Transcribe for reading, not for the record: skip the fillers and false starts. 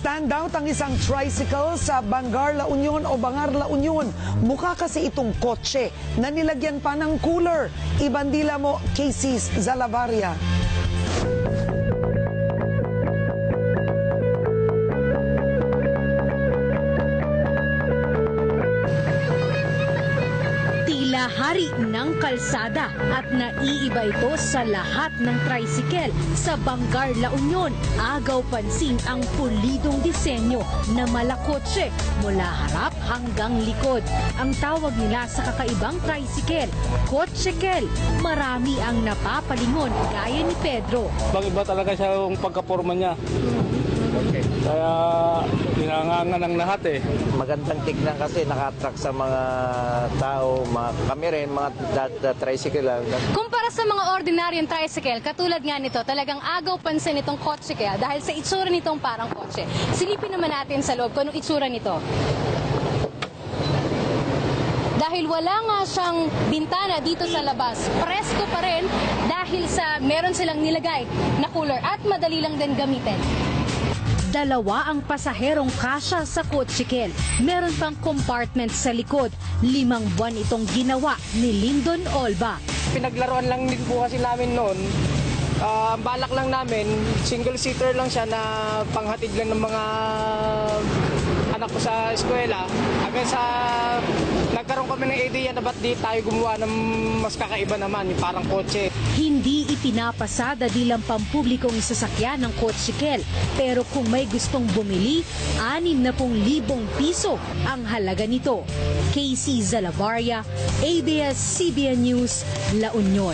Standout ang isang tricycle sa Bangar, La Union o Bangar, La Union. Mukha kasi itong kotse na nilagyan pa ng cooler. Ibandila mo, Casey Zalavaria. Tila hari ng kalsada at naiiba ito sa lahat ng tricycle sa Bangar, La Union. Agaw pansin ang pulidong disenyo na malakotse mula harap hanggang likod. Ang tawag nila sa kakaibang tricycle, kotsekel. Marami ang napapalingon gaya ni Pedro. Iba talaga siya yung pagkaporma niya. Kaya hinangangan ng lahat eh. Magandang tignan kasi nakatrack sa mga tao, kami rin, mga tricycle lang. Kumpara sa mga ordinaryong tricycle, katulad nga nito, talagang agaw pansin itong kotse kaya dahil sa itsura nitong parang kotse. Silipin naman natin sa loob kung anong itsura nito. Dahil wala nga siyang bintana dito sa labas, presko pa rin dahil sa meron silang nilagay na cooler at madali lang din gamitin. Dalawa ang pasaherong kasya sa kotsekel. Meron pang compartment sa likod. 5 buwan itong ginawa ni Lyndon Olba. Pinaglaruan lang din po kasi namin noon. Ang balak lang namin, single-seater lang siya na panghatid lang ng mga anak ko sa eskwela. Hanggang sa nagkaroon kami ng idea na ba't di tayo gumawa ng mas kakaiba naman, yung parang kotse. Hindi ipinapasada bilang pampublikong sasakyan ng kotsekel. Pero kung may gustong bumili, 60,000 piso ang halaga nito. Casey Zalavaria, ABS-CBN News, La Union.